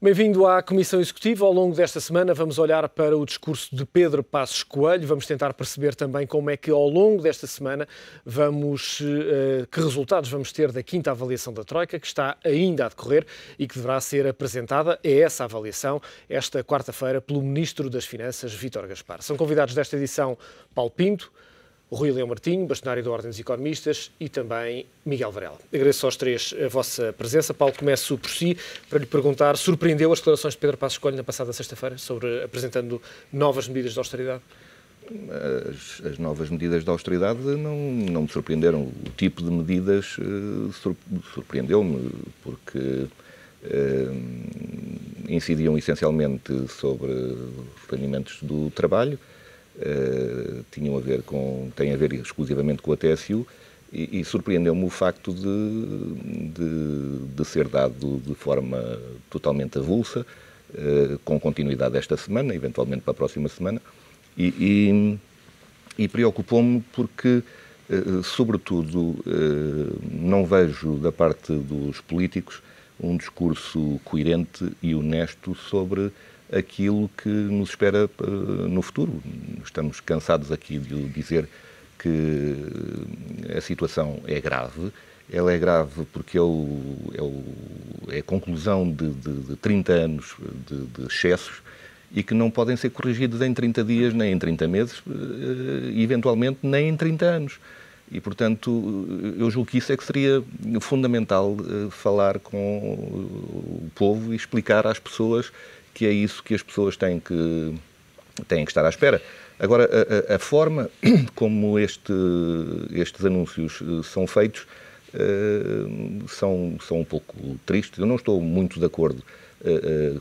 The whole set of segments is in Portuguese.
Bem-vindo à Comissão Executiva. Ao longo desta semana vamos olhar para o discurso de Pedro Passos Coelho, vamos tentar perceber também como é que ao longo desta semana que resultados vamos ter da quinta avaliação da Troika, que está ainda a decorrer e que deverá ser apresentada, é essa avaliação, esta quarta-feira, pelo Ministro das Finanças, Vítor Gaspar. São convidados desta edição Paulo Pinto, Rui Leão Martinho, bastonário da Ordem dos Economistas, e também Miguel Varela. Agradeço aos três a vossa presença. Paulo, começo por si, para lhe perguntar, surpreendeu as declarações de Pedro Passos Coelho na passada sexta-feira, apresentando novas medidas de austeridade? As novas medidas de austeridade não me surpreenderam. O tipo de medidas surpreendeu-me, porque incidiam essencialmente sobre os rendimentos do trabalho, têm a ver exclusivamente com a TSU, e surpreendeu-me o facto de ser dado de forma totalmente avulsa, com continuidade esta semana, eventualmente para a próxima semana, e preocupou-me porque, sobretudo, não vejo da parte dos políticos um discurso coerente e honesto sobre aquilo que nos espera no futuro. Estamos cansados aqui de dizer que a situação é grave. Ela é grave porque é a conclusão de 30 anos de excessos e que não podem ser corrigidos em 30 dias, nem em 30 meses, e eventualmente nem em 30 anos. E, portanto, eu julgo que isso é que seria fundamental, falar com o povo e explicar às pessoas que é isso que as pessoas têm que estar à espera. Agora, a forma como estes anúncios são feitos são um pouco tristes. Eu não estou muito de acordo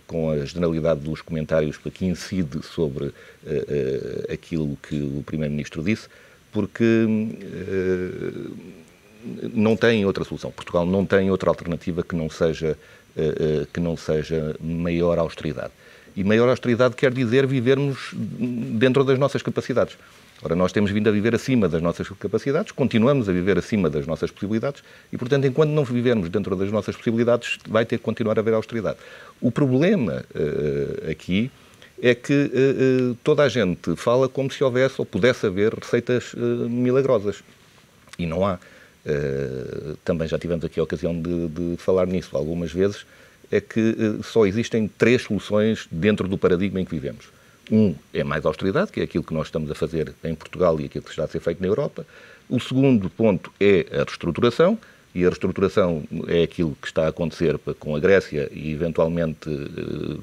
com a generalidade dos comentários que incide sobre aquilo que o Primeiro-Ministro disse, porque não tem outra solução. Portugal não tem outra alternativa que não seja maior austeridade. E maior austeridade quer dizer vivermos dentro das nossas capacidades. Ora, nós temos vindo a viver acima das nossas capacidades, continuamos a viver acima das nossas possibilidades e, portanto, enquanto não vivermos dentro das nossas possibilidades, vai ter que continuar a haver austeridade. O problema aqui é que toda a gente fala como se houvesse ou pudesse haver receitas milagrosas. E não há. Também já tivemos aqui a ocasião de falar nisso algumas vezes, é que só existem 3 soluções dentro do paradigma em que vivemos. É mais austeridade, que é aquilo que nós estamos a fazer em Portugal e aquilo que está a ser feito na Europa. O segundo ponto é a reestruturação, e a reestruturação é aquilo que está a acontecer com a Grécia e eventualmente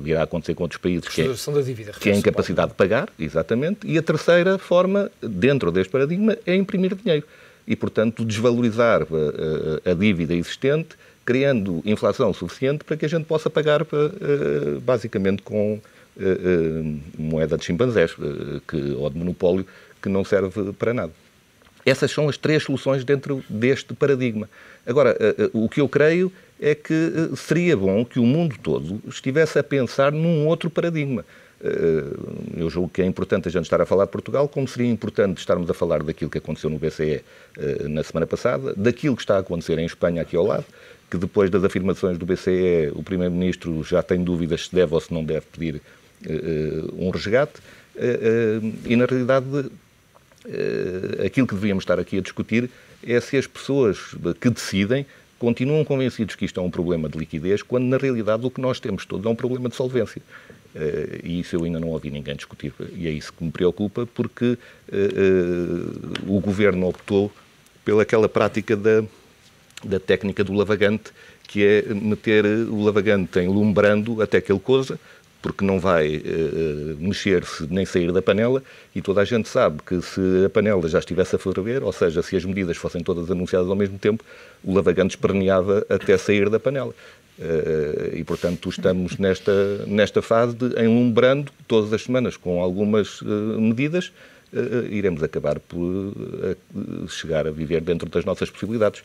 virá a acontecer com outros países, que é a incapacidade de pagar, exatamente. E a terceira forma, dentro deste paradigma, é imprimir dinheiro. E, portanto, desvalorizar a dívida existente, criando inflação suficiente para que a gente possa pagar, basicamente, com moeda de chimpanzés ou de monopólio, que não serve para nada. Essas são as 3 soluções dentro deste paradigma. Agora, o que eu creio é que seria bom que o mundo todo estivesse a pensar num outro paradigma. Eu julgo que é importante a gente estar a falar de Portugal, como seria importante estarmos a falar daquilo que aconteceu no BCE na semana passada, daquilo que está a acontecer em Espanha aqui ao lado, que depois das afirmações do BCE o Primeiro-Ministro já tem dúvidas se deve ou se não deve pedir um resgate, e na realidade aquilo que devíamos estar aqui a discutir é se as pessoas que decidem continuam convencidos que isto é um problema de liquidez, quando na realidade o que nós temos todos é um problema de solvência. E isso eu ainda não ouvi ninguém discutir, e é isso que me preocupa, porque o Governo optou pelaquela prática da técnica do lavagante, que é meter o lavagante em lumbrando até que ele coza, porque não vai mexer-se nem sair da panela, e toda a gente sabe que se a panela já estivesse a ferver, ou seja, se as medidas fossem todas anunciadas ao mesmo tempo, o lavagante esperneava até sair da panela. E, portanto, estamos nesta fase de enlumbrando todas as semanas com algumas medidas, iremos acabar por chegar a viver dentro das nossas possibilidades.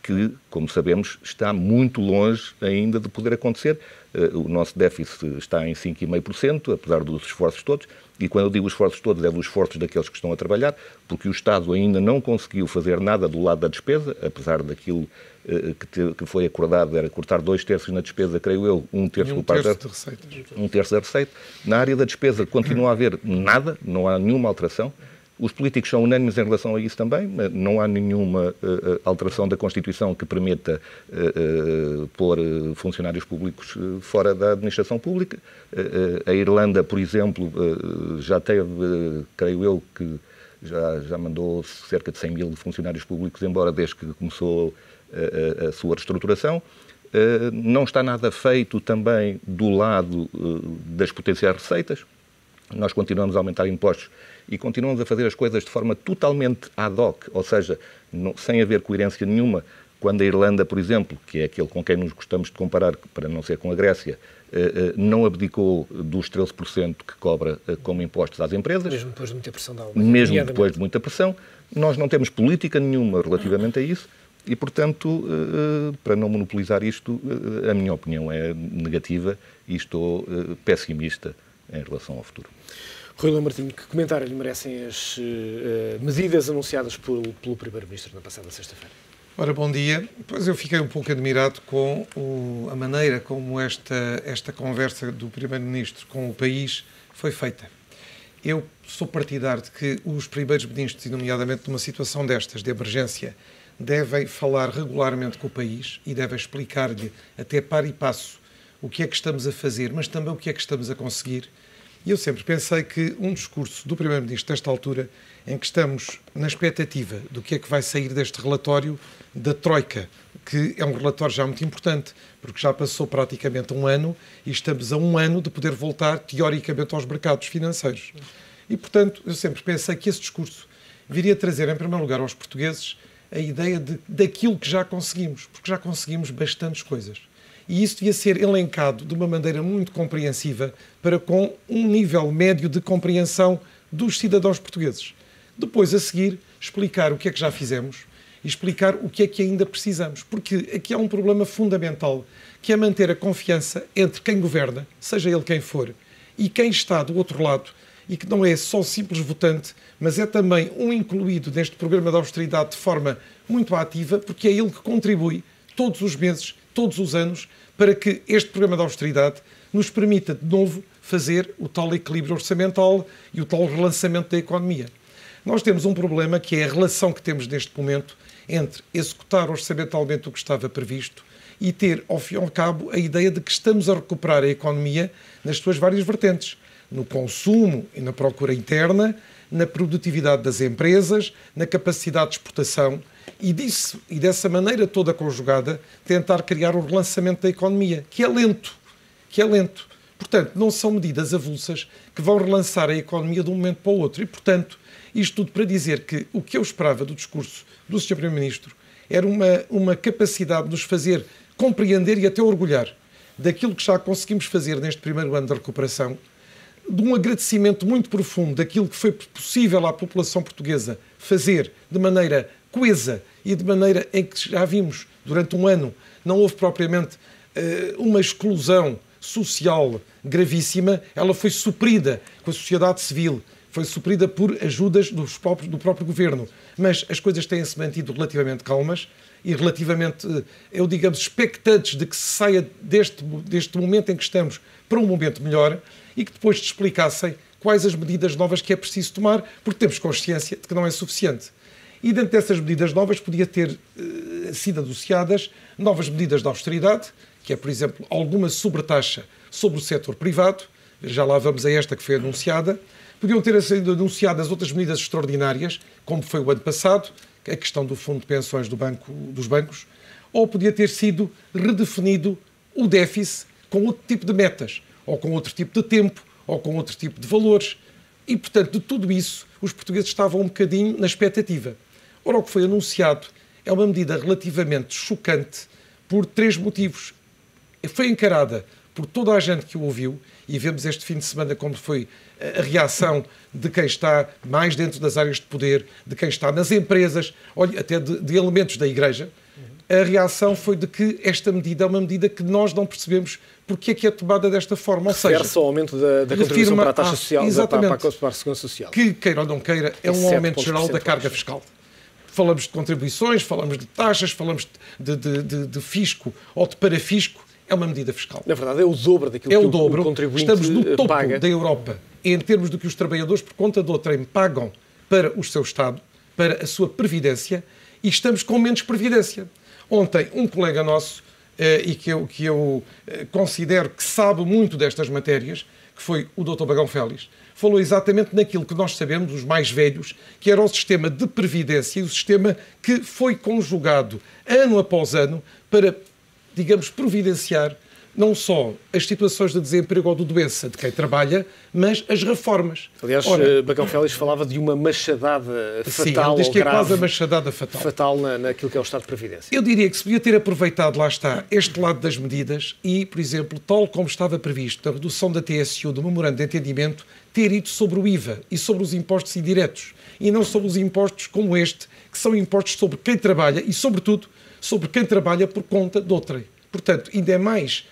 que, como sabemos, está muito longe ainda de poder acontecer. O nosso déficit está em 5,5%, apesar dos esforços todos, e quando eu digo esforços todos é dos esforços daqueles que estão a trabalhar, porque o Estado ainda não conseguiu fazer nada do lado da despesa, apesar daquilo que foi acordado, era cortar 2/3 na despesa, creio eu, 1/3 por parte de receitas. 1/3 da receita. Na área da despesa continua a haver nada, não há nenhuma alteração. Os políticos são unânimes em relação a isso também. Não há nenhuma alteração da Constituição que permita pôr funcionários públicos fora da administração pública. A Irlanda, por exemplo, já teve, creio eu, que já mandou cerca de 100 mil funcionários públicos embora desde que começou a sua reestruturação. Não está nada feito também do lado das potenciais receitas. Nós continuamos a aumentar impostos e continuamos a fazer as coisas de forma totalmente ad hoc, ou seja, sem haver coerência nenhuma. Quando a Irlanda, por exemplo, que é aquele com quem nos gostamos de comparar, para não ser com a Grécia, não abdicou dos 13% que cobra como impostos às empresas. Mesmo depois de muita pressão da Alemanha. Mesmo depois de muita pressão. Nós não temos política nenhuma relativamente a isso e, portanto, para não monopolizar isto, a minha opinião é negativa e estou pessimista em relação ao futuro. Rui Lambertinho, que comentário lhe merecem as medidas anunciadas pelo Primeiro-Ministro na passada sexta-feira? Ora, bom dia. Pois eu fiquei um pouco admirado com a maneira como esta conversa do Primeiro-Ministro com o país foi feita. Eu sou partidário de que os primeiros ministros, e nomeadamente numa situação destas, de emergência, devem falar regularmente com o país e devem explicar-lhe, até par e passo, o que é que estamos a fazer, mas também o que é que estamos a conseguir. E eu sempre pensei que um discurso do Primeiro-Ministro desta altura, em que estamos na expectativa do que é que vai sair deste relatório da Troika, que é um relatório já muito importante, porque já passou praticamente um ano e estamos a um ano de poder voltar, teoricamente, aos mercados financeiros. E, portanto, eu sempre pensei que esse discurso viria trazer, em primeiro lugar, aos portugueses a ideia daquilo que já conseguimos, porque já conseguimos bastantes coisas. E isso devia ser elencado de uma maneira muito compreensiva para com um nível médio de compreensão dos cidadãos portugueses. Depois, a seguir, explicar o que é que já fizemos e explicar o que é que ainda precisamos. Porque aqui há um problema fundamental, que é manter a confiança entre quem governa, seja ele quem for, e quem está do outro lado, e que não é só simples votante, mas é também um incluído neste programa de austeridade de forma muito ativa, porque é ele que contribui todos os meses, todos os anos, para que este programa de austeridade nos permita, de novo, fazer o tal equilíbrio orçamental e o tal relançamento da economia. Nós temos um problema que é a relação que temos neste momento entre executar orçamentalmente o que estava previsto e ter, ao fim e ao cabo, a ideia de que estamos a recuperar a economia nas suas várias vertentes, no consumo e na procura interna, na produtividade das empresas, na capacidade de exportação e dessa maneira toda conjugada tentar criar o relançamento da economia, que é lento. Portanto, não são medidas avulsas que vão relançar a economia de um momento para o outro. E, portanto, isto tudo para dizer que o que eu esperava do discurso do Sr. Primeiro-Ministro era uma capacidade de nos fazer compreender e até orgulhar daquilo que já conseguimos fazer neste primeiro ano da recuperação, de um agradecimento muito profundo daquilo que foi possível à população portuguesa fazer de maneira coesa e de maneira em que já vimos durante um ano não houve propriamente uma exclusão social gravíssima, ela foi suprida com a sociedade civil, foi suprida por ajudas do próprio governo, mas as coisas têm-se mantido relativamente calmas e relativamente, expectantes de que se saia deste momento em que estamos para um momento melhor e que depois te explicassem quais as medidas novas que é preciso tomar, porque temos consciência de que não é suficiente. E dentro dessas medidas novas podia ter sido anunciadas novas medidas de austeridade, que é, por exemplo, alguma sobretaxa sobre o setor privado, já lá vamos a esta que foi anunciada. Podiam ter sido anunciadas outras medidas extraordinárias, como foi o ano passado, a questão do fundo de pensões dos bancos, ou podia ter sido redefinido o déficit com outro tipo de metas, ou com outro tipo de tempo, ou com outro tipo de valores. E, portanto, de tudo isso, os portugueses estavam um bocadinho na expectativa. Ora, o que foi anunciado é uma medida relativamente chocante por 3 motivos. Foi encarada por toda a gente que o ouviu, e vemos este fim de semana como foi a reação de quem está mais dentro das áreas de poder, de quem está nas empresas, olha, até de elementos da Igreja, a reação foi de que esta medida é uma medida que nós não percebemos porque é que é tomada desta forma. Ou seja, refere-se ao aumento da contribuição para a taxa social, para a Segurança Social. Que, queira ou não queira, é um aumento geral da carga fiscal. Falamos de contribuições, falamos de taxas, falamos de fisco ou de parafisco. É uma medida fiscal. Na verdade, é o dobro daquilo que o contribuinte Estamos no topo paga da Europa em termos do que os trabalhadores, por conta de outrem, pagam para o seu Estado, para a sua previdência, e estamos com menos previdência. Ontem, um colega nosso, e que eu considero que sabe muito destas matérias, que foi o Dr. Bagão Félix, falou exatamente naquilo que nós sabemos, os mais velhos, que era o sistema de previdência e o sistema que foi conjugado ano após ano para, digamos, providenciar não só as situações de desemprego ou de doença de quem trabalha, mas as reformas. Aliás, Bagão Félix falava de uma machadada fatal, sim, diz que ou é grave, quase a machadada fatal naquilo que é o Estado de Previdência. Eu diria que se podia ter aproveitado, lá está, este lado das medidas e, por exemplo, tal como estava previsto a redução da TSU do memorando de entendimento, ter ido sobre o IVA e sobre os impostos indiretos e não sobre os impostos como este, que são impostos sobre quem trabalha e, sobretudo, sobre quem trabalha por conta de outrem. Portanto, ainda é mais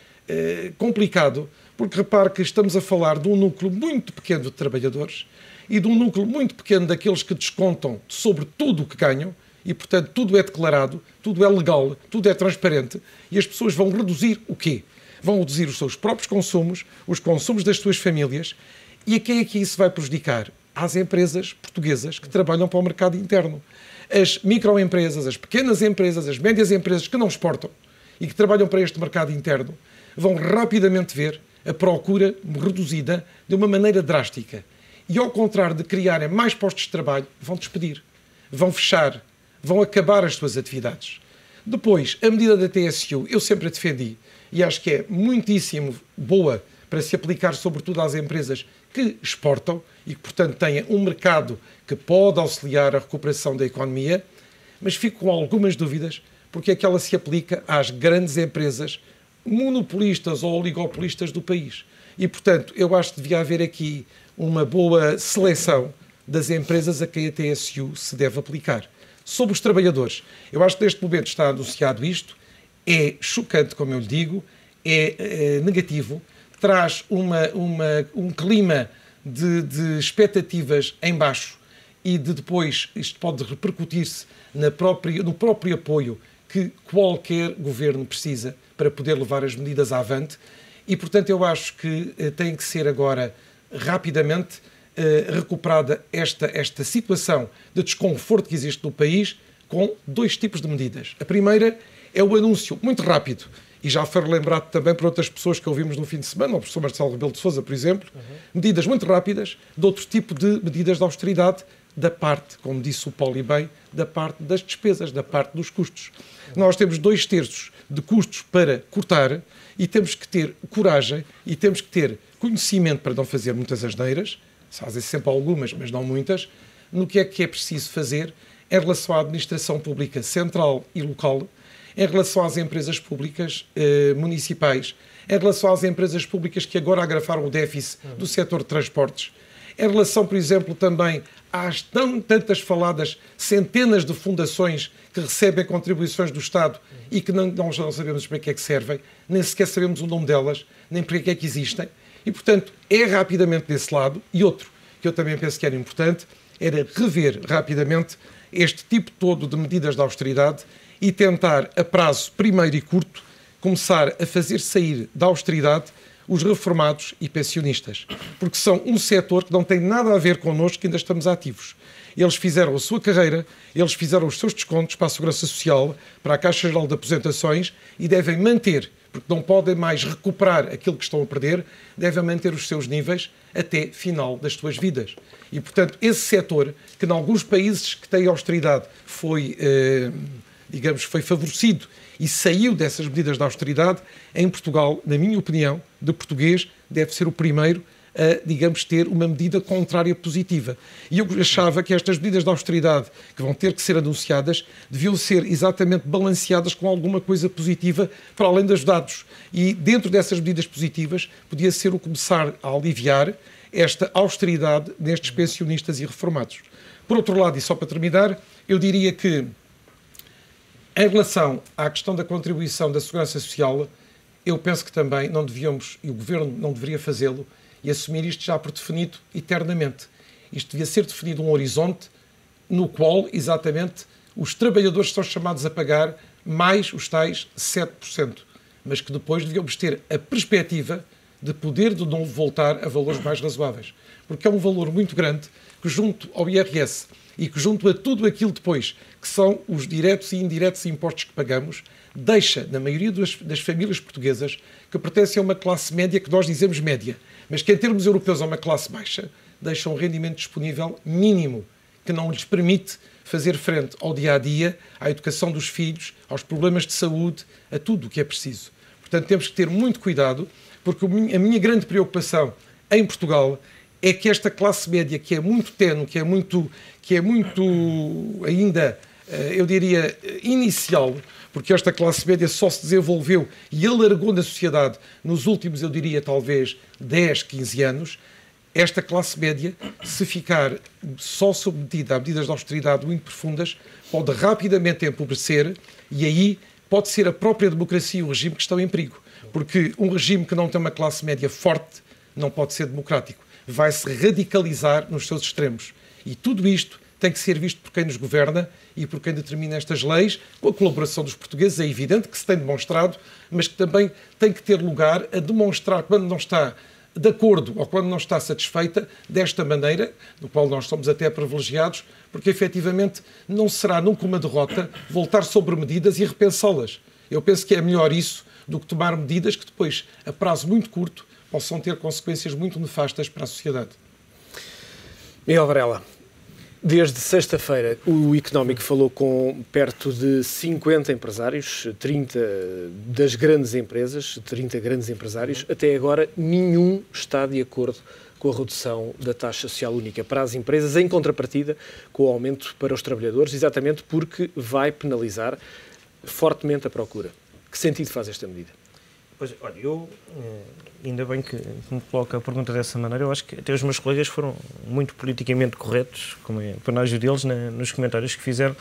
complicado, porque repare que estamos a falar de um núcleo muito pequeno de trabalhadores e de um núcleo muito pequeno daqueles que descontam sobre tudo o que ganham e, portanto, tudo é declarado, tudo é legal, tudo é transparente e as pessoas vão reduzir o quê? Vão reduzir os seus próprios consumos, os consumos das suas famílias e a quem é que isso vai prejudicar? Às empresas portuguesas que trabalham para o mercado interno. As microempresas, as pequenas empresas, as médias empresas que não exportam e que trabalham para este mercado interno vão rapidamente ver a procura reduzida de uma maneira drástica. E ao contrário de criarem mais postos de trabalho, vão despedir, vão fechar, vão acabar as suas atividades. Depois, a medida da TSU, eu sempre a defendi e acho que é muitíssimo boa para se aplicar sobretudo às empresas que exportam e que, portanto, têm um mercado que pode auxiliar a recuperação da economia, mas fico com algumas dúvidas porque é que ela se aplica às grandes empresas monopolistas ou oligopolistas do país. E, portanto, eu acho que devia haver aqui uma boa seleção das empresas a quem a TSU se deve aplicar. Sobre os trabalhadores, eu acho que neste momento está anunciado isto, é chocante, como eu lhe digo, é negativo, traz um clima de expectativas em baixo e de depois isto pode repercutir-se no próprio apoio que qualquer governo precisa para poder levar as medidas avante e, portanto, eu acho que tem que ser agora rapidamente recuperada esta situação de desconforto que existe no país com dois tipos de medidas. A primeira é o anúncio muito rápido, e já foi lembrado também por outras pessoas que ouvimos no fim de semana, o professor Marcelo Rebelo de Sousa, por exemplo, medidas muito rápidas de outro tipo de medidas de austeridade da parte, como disse o Poli bem, da parte das despesas, da parte dos custos. Nós temos 2/3 de custos para cortar e temos que ter coragem e temos que ter conhecimento para não fazer muitas asneiras, fazem sempre algumas, mas não muitas, no que é preciso fazer em relação à administração pública central e local, em relação às empresas públicas municipais, em relação às empresas públicas que agora agravaram o déficit do setor de transportes, em relação, por exemplo, também às tantas faladas centenas de fundações que recebem contribuições do Estado e que nós não sabemos para que é que servem, nem sequer sabemos o nome delas, nem para que é que existem. E, portanto, é rapidamente desse lado. E outro, que eu também penso que era importante, era rever rapidamente este tipo todo de medidas de austeridade e tentar, a prazo primeiro e curto, começar a fazer sair da austeridade os reformados e pensionistas, porque são um setor que não tem nada a ver connosco que ainda estamos ativos. Eles fizeram a sua carreira, eles fizeram os seus descontos para a Segurança Social, para a Caixa Geral de Aposentações e devem manter, porque não podem mais recuperar aquilo que estão a perder, devem manter os seus níveis até final das suas vidas. E, portanto, esse setor, que em alguns países que têm austeridade foi favorecido e saiu dessas medidas de austeridade, em Portugal, na minha opinião, de português, deve ser o primeiro a, ter uma medida contrária positiva. E eu achava que estas medidas de austeridade, que vão ter que ser anunciadas, deviam ser exatamente balanceadas com alguma coisa positiva, para além dos dados. E dentro dessas medidas positivas, podia ser o começar a aliviar esta austeridade nestes pensionistas e reformados. Por outro lado, e só para terminar, eu diria que Em relação à questão da contribuição da Segurança Social, eu penso que também não devíamos, e o Governo não deveria fazê-lo, e assumir isto já por definido eternamente. Isto devia ser definido um horizonte no qual, exatamente, os trabalhadores estão chamados a pagar mais os tais 7%, mas que depois devíamos ter a perspectiva de poder de novo voltar a valores mais razoáveis. Porque é um valor muito grande que, junto ao IRS e que, junto a tudo aquilo depois, que são os diretos e indiretos impostos que pagamos, deixa, na maioria das famílias portuguesas, que pertencem a uma classe média, que nós dizemos média, mas que em termos europeus é uma classe baixa, deixa um rendimento disponível mínimo, que não lhes permite fazer frente ao dia-a-dia, à educação dos filhos, aos problemas de saúde, a tudo o que é preciso. Portanto, temos que ter muito cuidado, porque a minha grande preocupação em Portugal é que esta classe média, que é muito tenue, que é muito ainda, eu diria, inicial, porque esta classe média só se desenvolveu e alargou na sociedade nos últimos, eu diria, talvez 10, 15 anos, esta classe média, se ficar só submetida a medidas de austeridade muito profundas, pode rapidamente empobrecer e aí pode ser a própria democracia e o regime que estão em perigo. Porque um regime que não tem uma classe média forte não pode ser democrático. Vai-se radicalizar nos seus extremos. E tudo isto tem que ser visto por quem nos governa e por quem determina estas leis, com a colaboração dos portugueses. É evidente que se tem demonstrado, mas que também tem que ter lugar a demonstrar quando não está de acordo ou quando não está satisfeita desta maneira, do qual nós somos até privilegiados, porque efetivamente não será nunca uma derrota voltar sobre medidas e repensá-las. Eu penso que é melhor isso do que tomar medidas que depois, a prazo muito curto, possam ter consequências muito nefastas para a sociedade. Miguel Varela, desde sexta-feira o Económico falou com perto de 50 empresários, 30 das grandes empresas, 30 grandes empresários. Até agora nenhum está de acordo com a redução da taxa social única para as empresas, em contrapartida com o aumento para os trabalhadores, exatamente porque vai penalizar fortemente a procura. Que sentido faz esta medida? Pois, olha, eu, ainda bem que me coloca a pergunta dessa maneira, eu acho que até os meus colegas foram muito politicamente corretos, como é panagem deles, nos comentários que fizeram.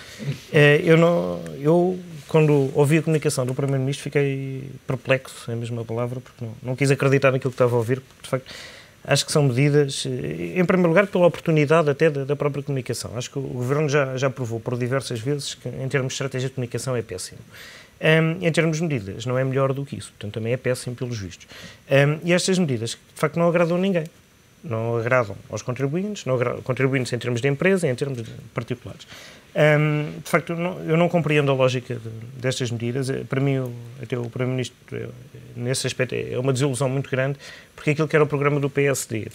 Eu, quando ouvi a comunicação do Primeiro-Ministro, fiquei perplexo, é a mesma palavra, porque não quis acreditar naquilo que estava a ouvir, porque, de facto, acho que são medidas, em primeiro lugar, pela oportunidade até da própria comunicação. Acho que o Governo já provou por diversas vezes que, em termos de estratégia de comunicação, é péssimo. Em termos de medidas, não é melhor do que isso. Portanto, também é péssimo pelos vistos. E estas medidas, de facto, não agradam a ninguém. Não agradam aos contribuintes, não agradam contribuintes em termos de empresa e em termos de particulares. De facto, eu não compreendo a lógica destas medidas. Para mim, até o Primeiro-Ministro, nesse aspecto, é uma desilusão muito grande, porque aquilo que era o programa do PSD,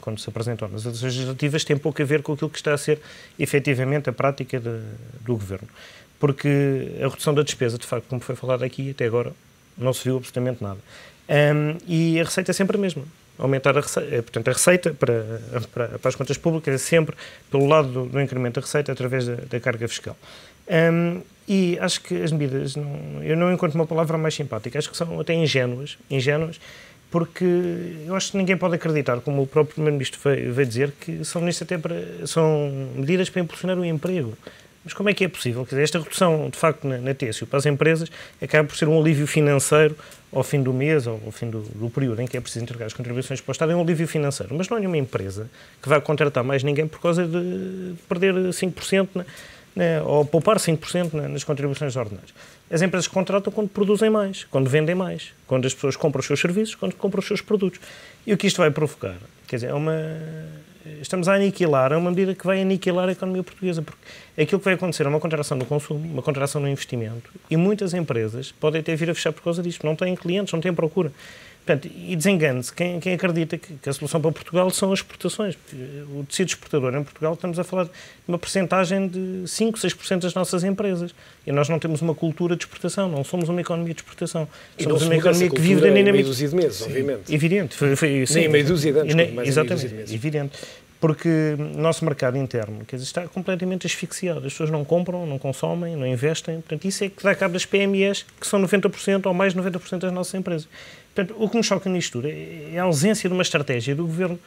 quando se apresentou nas eleições legislativas, tem pouco a ver com aquilo que está a ser, efetivamente, a prática do Governo. Porque a redução da despesa, de facto, como foi falado aqui, até agora, não se viu absolutamente nada. E a receita é sempre a mesma. Aumentar a receita, portanto, a receita para as contas públicas é sempre pelo lado do incremento da receita através da carga fiscal. E acho que as medidas, eu não encontro uma palavra mais simpática, acho que são até ingênuas, porque eu acho que ninguém pode acreditar, como o próprio Primeiro-Ministro veio dizer, que são medidas para impulsionar o emprego. Mas como é que é possível? Quer dizer, esta redução, de facto, na TSU para as empresas acaba por ser um alívio financeiro ao fim do mês ou ao fim do período em que é preciso entregar as contribuições para o Estado, é um alívio financeiro. Mas não é nenhuma empresa que vai contratar mais ninguém por causa de perder 5%, ou poupar 5% nas contribuições ordinárias. As empresas contratam quando produzem mais, quando vendem mais, quando as pessoas compram os seus serviços, quando compram os seus produtos. E o que isto vai provocar? Quer dizer, estamos a aniquilar, é uma medida que vai aniquilar a economia portuguesa, porque aquilo que vai acontecer é uma contração no consumo, uma contração no investimento, e muitas empresas podem até vir a fechar por causa disto. Não têm clientes, não têm procura. Portanto, e desengane-se quem acredita que a solução para Portugal são as exportações. O tecido exportador em Portugal, estamos a falar de uma percentagem de 5, 6% das nossas empresas. E nós não temos uma cultura de exportação, não somos uma economia de exportação. Somos uma economia que vive da dinâmica. Meia dúzia de meses, obviamente. Evidente. Nem meia dúzia de anos, mais exatamente, meia dúzia de meses. Evidente. Porque o nosso mercado interno, quer dizer, está completamente asfixiado. As pessoas não compram, não consomem, não investem. Portanto, isso é que dá cabo das PMEs, que são 90% ou mais de 90% das nossas empresas. Portanto, o que me choca nisto tudo é a ausência de uma estratégia do Governo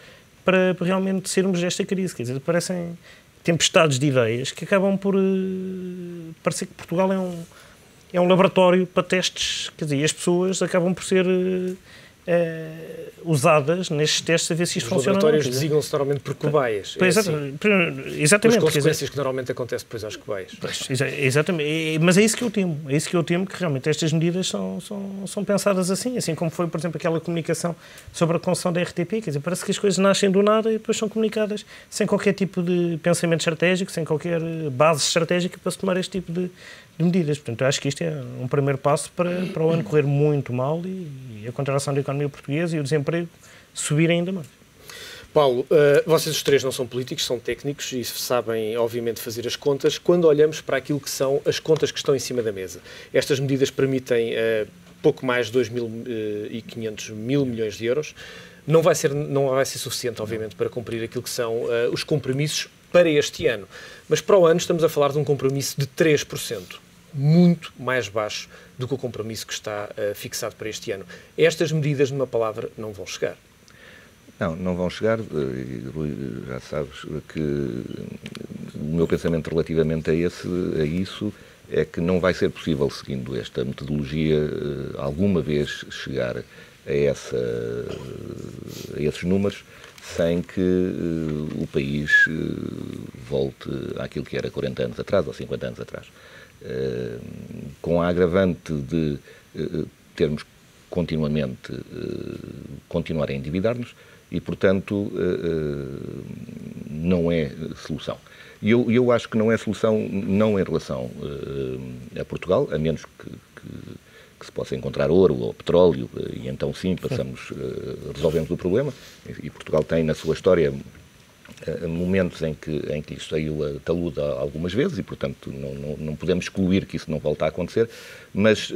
para realmente sairmos desta crise. Quer dizer, tempestades de ideias que acabam por parecer que Portugal é um laboratório para testes, quer dizer, e as pessoas acabam por ser usadas nestes testes a ver se isto funciona. Os laboratórios designam-se normalmente por cobaias. Exatamente. As consequências que normalmente acontecem depois às cobaias. Exatamente. Mas é isso que eu temo. É isso que eu temo, que realmente estas medidas são pensadas assim como foi, por exemplo, aquela comunicação sobre a concessão da RTP. Quer dizer, parece que as coisas nascem do nada e depois são comunicadas sem qualquer tipo de pensamento estratégico, sem qualquer base estratégica para se tomar este tipo de medidas. Portanto, eu acho que isto é um primeiro passo para o ano correr muito mal e a contração da economia portuguesa e o desemprego subir ainda mais. Paulo, vocês os três não são políticos, são técnicos e sabem, obviamente, fazer as contas. Quando olhamos para aquilo que são as contas que estão em cima da mesa, estas medidas permitem pouco mais de 2.500 mil milhões de euros. Não vai ser suficiente, obviamente, para cumprir aquilo que são os compromissos para este ano. Mas para o ano estamos a falar de um compromisso de 3%. Muito mais baixo do que o compromisso que está fixado para este ano. Estas medidas, numa palavra, não vão chegar. Não vão chegar. Já sabes que o meu pensamento relativamente a isso é que não vai ser possível, seguindo esta metodologia, alguma vez chegar a esses números sem que o país volte àquilo que era 40 anos atrás ou 50 anos atrás. Com a agravante de termos continuar a endividar-nos e, portanto, não é solução. E eu acho que não é solução não em relação a Portugal, a menos que se possa encontrar ouro ou petróleo, e então sim, resolvemos o problema. E Portugal tem na sua história momentos em que isto saiu a talude algumas vezes e, portanto, não podemos excluir que isso não volte a acontecer, mas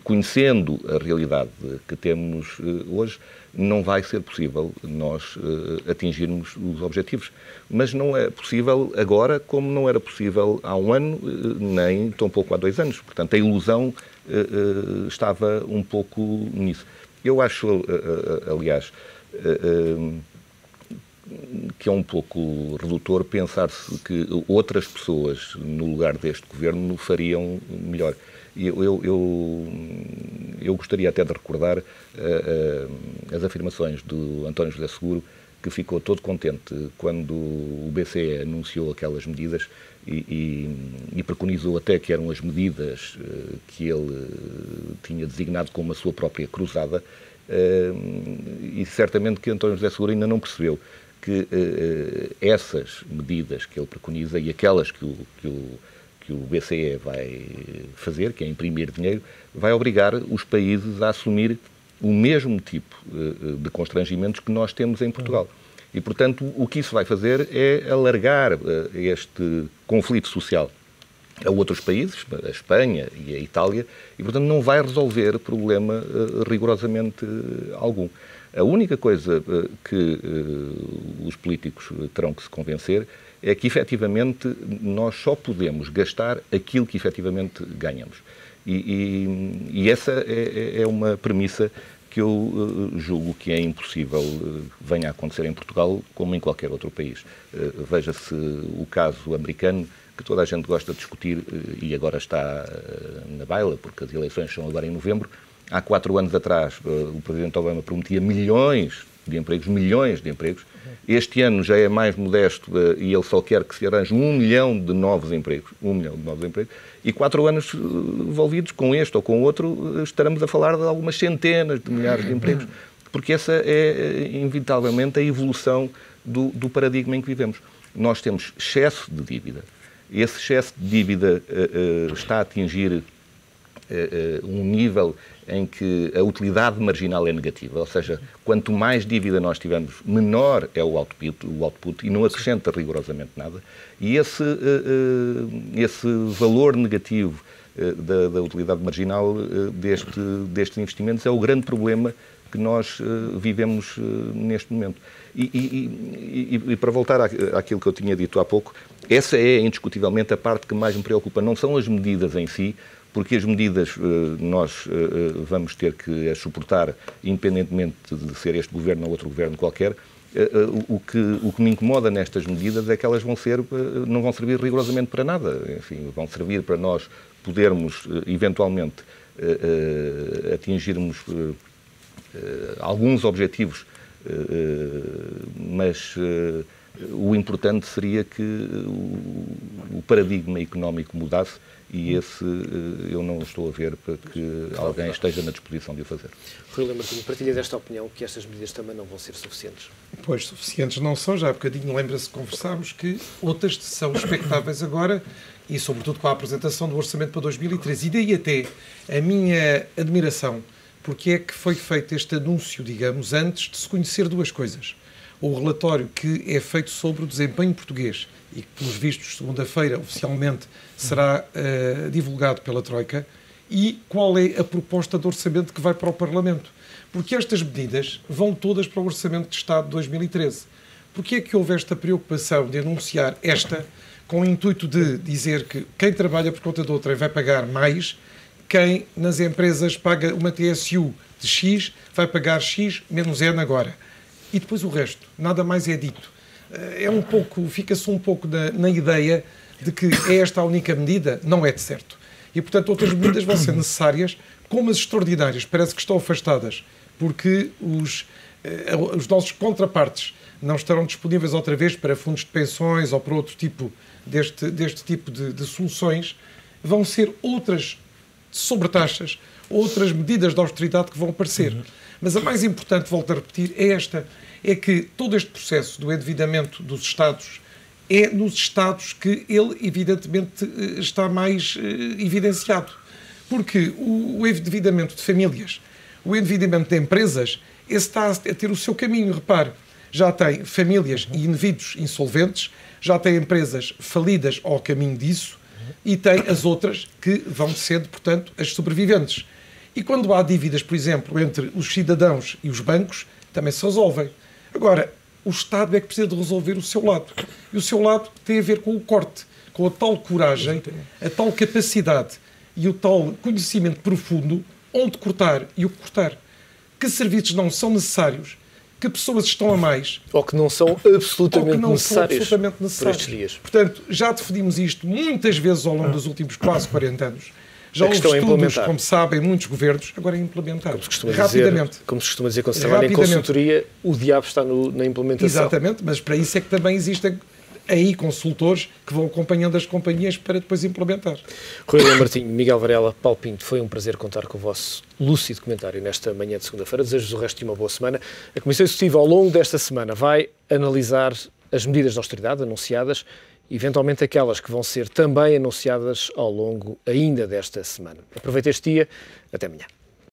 conhecendo a realidade que temos hoje, não vai ser possível nós atingirmos os objetivos. Mas não é possível agora como não era possível há um ano, nem tão pouco há 2 anos. Portanto, a ilusão estava um pouco nisso. Eu acho, aliás, que é um pouco redutor pensar-se que outras pessoas, no lugar deste governo, fariam melhor. Eu gostaria até de recordar as afirmações do António José Seguro, que ficou todo contente quando o BCE anunciou aquelas medidas e preconizou até que eram as medidas que ele tinha designado como a sua própria cruzada, e certamente que António José Seguro ainda não percebeu que essas medidas que ele preconiza e aquelas que o BCE vai fazer, que é imprimir dinheiro, vai obrigar os países a assumir o mesmo tipo de constrangimentos que nós temos em Portugal. E, portanto, o que isso vai fazer é alargar este conflito social a outros países, a Espanha e a Itália, e, portanto, não vai resolver problema rigorosamente algum. A única coisa que os políticos terão que se convencer é que, efetivamente, nós só podemos gastar aquilo que, efetivamente, ganhamos. E essa é uma premissa que eu julgo que é impossível venha a acontecer em Portugal como em qualquer outro país. Veja-se o caso americano, que toda a gente gosta de discutir e agora está na baila, porque as eleições são agora em novembro. Há 4 anos atrás, o Presidente Obama prometia milhões de empregos. Este ano já é mais modesto e ele só quer que se arranje 1 milhão de novos empregos. 1 milhão de novos empregos. E 4 anos envolvidos com este ou com outro, estaremos a falar de algumas centenas de milhares de empregos. Porque essa é, inevitavelmente, a evolução do paradigma em que vivemos. Nós temos excesso de dívida. Esse excesso de dívida está a atingir um nível em que a utilidade marginal é negativa, ou seja, quanto mais dívida nós tivermos, menor é o output e não acrescenta rigorosamente nada. E esse valor negativo da utilidade marginal destes investimentos é o grande problema que nós vivemos neste momento. E para voltar àquilo que eu tinha dito há pouco, essa é indiscutivelmente a parte que mais me preocupa. Não são as medidas em si, porque as medidas nós vamos ter que as suportar, independentemente de ser este governo ou outro governo qualquer. o que me incomoda nestas medidas é que elas não vão servir rigorosamente para nada. Enfim, vão servir para nós podermos, eventualmente, atingirmos alguns objetivos, mas o importante seria que o paradigma económico mudasse, e esse eu não estou a ver para que alguém esteja na disposição de o fazer. Rui Martinho, partilha desta opinião que estas medidas também não vão ser suficientes? Pois, suficientes não são. Já há bocadinho, lembra-se que conversámos que outras são expectáveis agora, e sobretudo com a apresentação do orçamento para 2013. E daí até a minha admiração, porque é que foi feito este anúncio, digamos, antes de se conhecer duas coisas. O relatório que é feito sobre o desempenho português e que, pelos vistos, segunda-feira, oficialmente, será divulgado pela Troika, e qual é a proposta de orçamento que vai para o Parlamento. Porque estas medidas vão todas para o Orçamento de Estado de 2013. Porquê é que houve esta preocupação de anunciar esta, com o intuito de dizer que quem trabalha por conta de outrem vai pagar mais, quem nas empresas paga uma TSU de X vai pagar X menos N agora. E depois o resto, nada mais é dito. Fica-se um pouco na ideia de que é esta a única medida, não é de certo. E, portanto, outras medidas vão ser necessárias, como as extraordinárias, parece que estão afastadas, porque os nossos contrapartes não estarão disponíveis outra vez para fundos de pensões ou para outro tipo deste tipo de soluções. Vão ser outras sobretaxas, outras medidas de austeridade que vão aparecer. Mas a mais importante, volto a repetir, é esta, é que todo este processo do endividamento dos Estados é nos Estados que ele, evidentemente, está mais evidenciado. Porque o endividamento de famílias, o endividamento de empresas, esse está a ter o seu caminho. Repare, já tem famílias e indivíduos insolventes, já tem empresas falidas ao caminho disso, e tem as outras que vão sendo, portanto, as sobreviventes. E quando há dívidas, por exemplo, entre os cidadãos e os bancos, também se resolvem. Agora, o Estado é que precisa de resolver o seu lado. E o seu lado tem a ver com o corte, com a tal coragem, a tal capacidade e o tal conhecimento profundo onde cortar e o que cortar. Que serviços não são necessários, que pessoas estão a mais. Ou que não são absolutamente necessários por estes dias. Portanto, já definimos isto muitas vezes ao longo dos últimos quase 40 anos. Já houve estudos, como sabem, muitos governos, agora é implementar. Rapidamente. Como se costuma dizer quando se trabalha em consultoria, o diabo está na implementação. Exatamente, mas para isso é que também existem aí consultores que vão acompanhando as companhias para depois implementar. Rui Martinho, Miguel Varela, Paulo Pinto, foi um prazer contar com o vosso lúcido comentário nesta manhã de segunda-feira. Desejo-vos o resto de uma boa semana. A Comissão Executiva, ao longo desta semana, vai analisar as medidas de austeridade anunciadas, eventualmente aquelas que vão ser também anunciadas ao longo ainda desta semana. Aproveite este dia. Até amanhã.